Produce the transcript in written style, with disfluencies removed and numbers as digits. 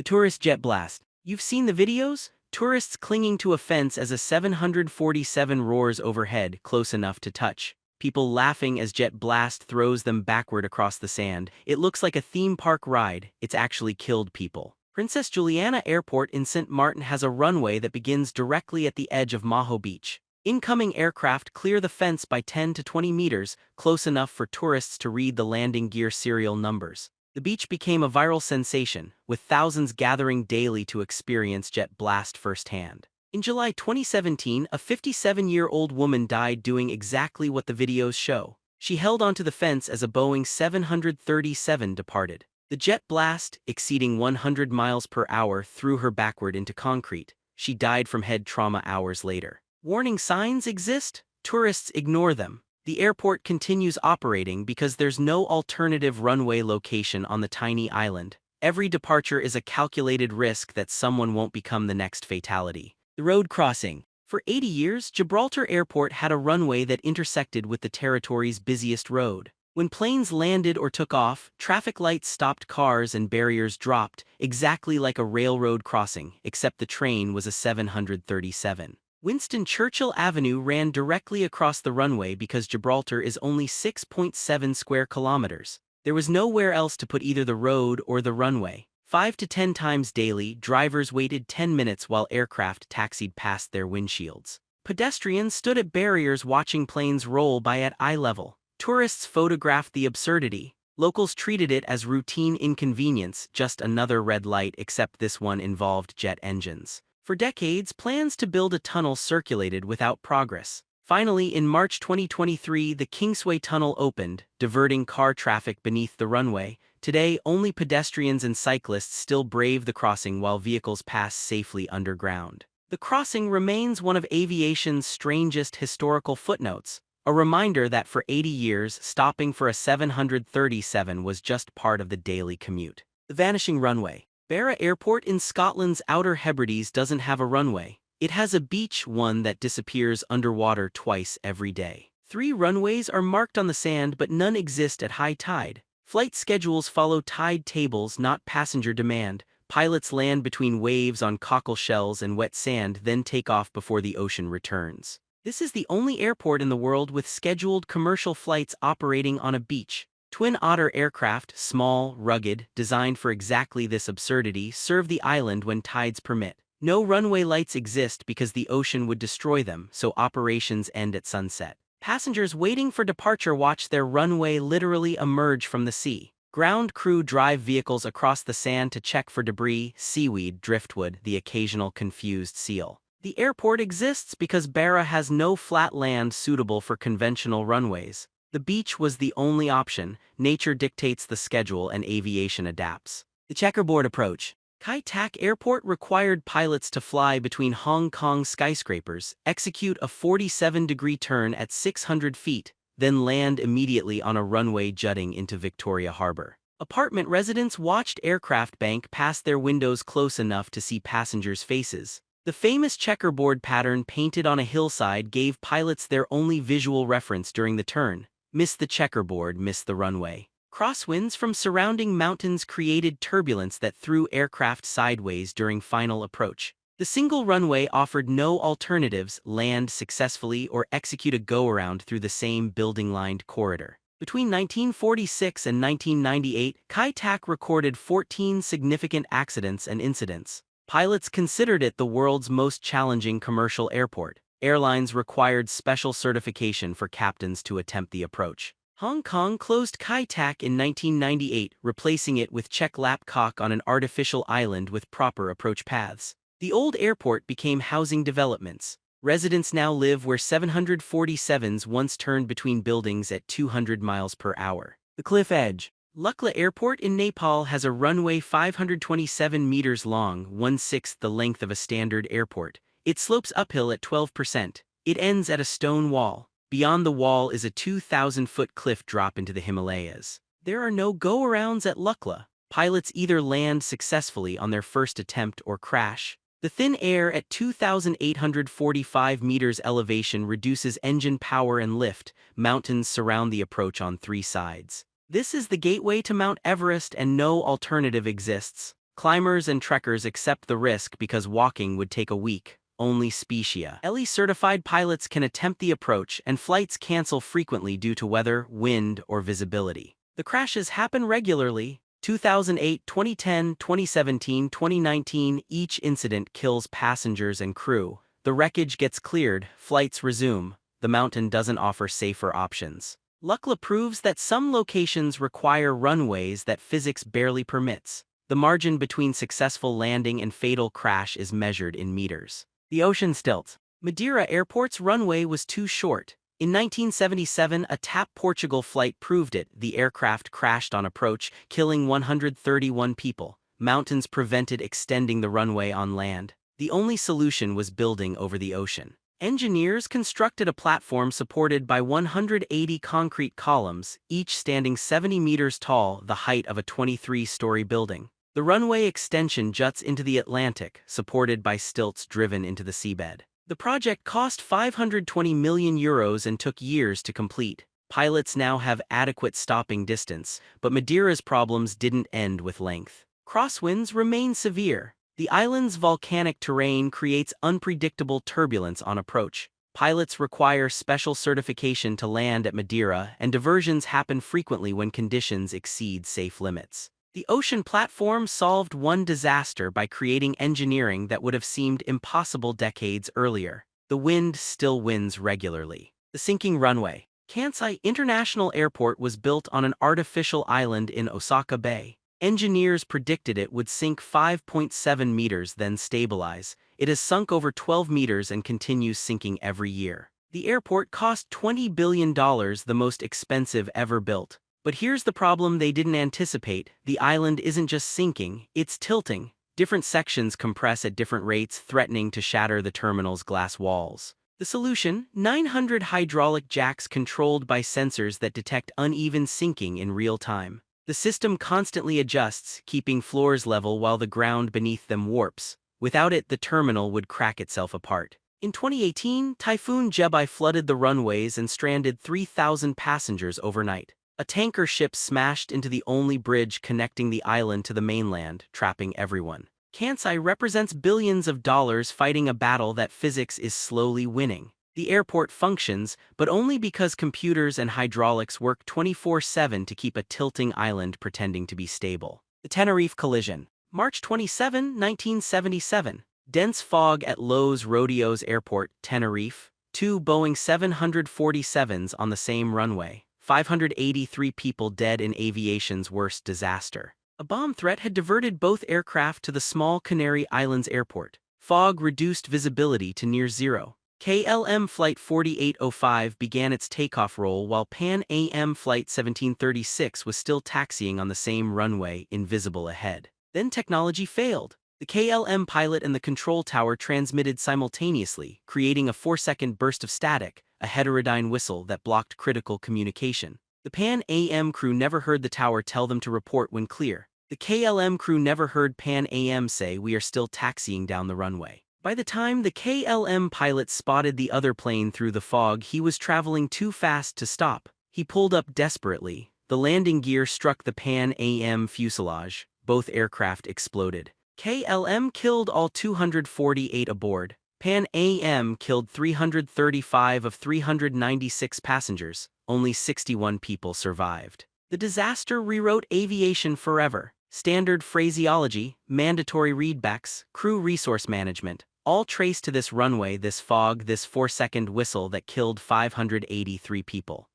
The tourist jet blast. You've seen the videos? Tourists clinging to a fence as a 747 roars overhead, close enough to touch. People laughing as jet blast throws them backward across the sand. It looks like a theme park ride. It's actually killed people. Princess Juliana Airport in St. Maarten has a runway that begins directly at the edge of Maho Beach. Incoming aircraft clear the fence by 10 to 20 meters, close enough for tourists to read the landing gear serial numbers. The beach became a viral sensation, with thousands gathering daily to experience jet blast firsthand. In July 2017, a 57-year-old woman died doing exactly what the videos show. She held onto the fence as a Boeing 737 departed. The jet blast, exceeding 100 miles per hour, threw her backward into concrete. She died from head trauma hours later. Warning signs exist? Tourists ignore them. The airport continues operating because there's no alternative runway location on the tiny island. Every departure is a calculated risk that someone won't become the next fatality. The road crossing. For 80 years, Gibraltar Airport had a runway that intersected with the territory's busiest road. When planes landed or took off, traffic lights stopped cars and barriers dropped, exactly like a railroad crossing, except the train was a 737. Winston Churchill Avenue ran directly across the runway because Gibraltar is only 6.7 square kilometers. There was nowhere else to put either the road or the runway. 5 to 10 times daily, drivers waited 10 minutes while aircraft taxied past their windshields. Pedestrians stood at barriers watching planes roll by at eye level. Tourists photographed the absurdity. Locals treated it as routine inconvenience, just another red light, except this one involved jet engines. For decades, plans to build a tunnel circulated without progress. Finally, in March 2023, the Kingsway Tunnel opened, diverting car traffic beneath the runway. Today, only pedestrians and cyclists still brave the crossing while vehicles pass safely underground. The crossing remains one of aviation's strangest historical footnotes, a reminder that for 80 years, stopping for a 737 was just part of the daily commute. The vanishing runway. Barra Airport in Scotland's Outer Hebrides doesn't have a runway. It has a beach, one that disappears underwater twice every day. 3 runways are marked on the sand, but none exist at high tide. Flight schedules follow tide tables, not passenger demand. Pilots land between waves on cockle shells and wet sand, then take off before the ocean returns. This is the only airport in the world with scheduled commercial flights operating on a beach. Twin Otter aircraft, small, rugged, designed for exactly this absurdity, serve the island when tides permit. No runway lights exist because the ocean would destroy them, so operations end at sunset. Passengers waiting for departure watch their runway literally emerge from the sea. Ground crew drive vehicles across the sand to check for debris, seaweed, driftwood, the occasional confused seal. The airport exists because Barra has no flat land suitable for conventional runways. The beach was the only option. Nature dictates the schedule and aviation adapts. The Checkerboard Approach. Kai Tak Airport required pilots to fly between Hong Kong skyscrapers, execute a 47-degree turn at 600 feet, then land immediately on a runway jutting into Victoria Harbor. Apartment residents watched aircraft bank past their windows close enough to see passengers' faces. The famous checkerboard pattern painted on a hillside gave pilots their only visual reference during the turn. Miss the checkerboard, miss the runway. Crosswinds from surrounding mountains created turbulence that threw aircraft sideways during final approach. The single runway offered no alternatives: land successfully or execute a go-around through the same building-lined corridor. Between 1946 and 1998, Kai Tak recorded 14 significant accidents and incidents. Pilots considered it the world's most challenging commercial airport. Airlines required special certification for captains to attempt the approach. Hong Kong closed Kai Tak in 1998, replacing it with Chek Lap Kok on an artificial island with proper approach paths. The old airport became housing developments. Residents now live where 747s once turned between buildings at 200 miles per hour. The cliff edge. Lukla Airport in Nepal has a runway 527 meters long, 1/6 the length of a standard airport. It slopes uphill at 12%. It ends at a stone wall. Beyond the wall is a 2,000-foot cliff drop into the Himalayas. There are no go-arounds at Lukla. Pilots either land successfully on their first attempt or crash. The thin air at 2,845 meters elevation reduces engine power and lift. Mountains surround the approach on 3 sides. This is the gateway to Mount Everest and no alternative exists. Climbers and trekkers accept the risk because walking would take a week. Only Specia LE-certified pilots can attempt the approach, and flights cancel frequently due to weather, wind, or visibility. The crashes happen regularly. 2008, 2010, 2017, 2019, each incident kills passengers and crew. The wreckage gets cleared, flights resume. The mountain doesn't offer safer options. Lukla proves that some locations require runways that physics barely permits. The margin between successful landing and fatal crash is measured in meters. The ocean stilts. Madeira Airport's runway was too short. In 1977, a TAP Portugal flight proved it. The aircraft crashed on approach, killing 131 people. Mountains prevented extending the runway on land. The only solution was building over the ocean. Engineers constructed a platform supported by 180 concrete columns, each standing 70 meters tall, the height of a 23-story building. The runway extension juts into the Atlantic, supported by stilts driven into the seabed. The project cost €520 million and took years to complete. Pilots now have adequate stopping distance, but Madeira's problems didn't end with length. Crosswinds remain severe. The island's volcanic terrain creates unpredictable turbulence on approach. Pilots require special certification to land at Madeira, and diversions happen frequently when conditions exceed safe limits. The ocean platform solved one disaster by creating engineering that would have seemed impossible decades earlier. The wind still wins regularly. The sinking runway. Kansai International Airport was built on an artificial island in Osaka Bay. Engineers predicted it would sink 5.7 meters, then stabilize. It has sunk over 12 meters and continues sinking every year. The airport cost $20 billion, the most expensive ever built. But here's the problem they didn't anticipate. The island isn't just sinking, it's tilting. Different sections compress at different rates, threatening to shatter the terminal's glass walls. The solution? 900 hydraulic jacks controlled by sensors that detect uneven sinking in real time. The system constantly adjusts, keeping floors level while the ground beneath them warps. Without it, the terminal would crack itself apart. In 2018, Typhoon Jebi flooded the runways and stranded 3,000 passengers overnight. A tanker ship smashed into the only bridge connecting the island to the mainland, trapping everyone. Kansai represents billions of dollars fighting a battle that physics is slowly winning. The airport functions, but only because computers and hydraulics work 24/7 to keep a tilting island pretending to be stable. The Tenerife collision. March 27, 1977. Dense fog at Los Rodeos Airport, Tenerife. Two Boeing 747s on the same runway. 583 people dead in aviation's worst disaster. A bomb threat had diverted both aircraft to the small Canary Islands airport. Fog reduced visibility to near zero. KLM Flight 4805 began its takeoff roll while Pan Am Flight 1736 was still taxiing on the same runway, invisible ahead. Then technology failed. The KLM pilot and the control tower transmitted simultaneously, creating a 4-second burst of static, a heterodyne whistle that blocked critical communication. The Pan Am crew never heard the tower tell them to report when clear. The KLM crew never heard Pan Am say, "We are still taxiing down the runway." By the time the KLM pilot spotted the other plane through the fog, he was traveling too fast to stop. He pulled up desperately. The landing gear struck the Pan Am fuselage. Both aircraft exploded. KLM killed all 248 aboard. Pan Am killed 335 of 396 passengers. Only 61 people survived. The disaster rewrote aviation forever. Standard phraseology, mandatory readbacks, crew resource management, all traced to this runway, this fog, this 4-second whistle that killed 583 people.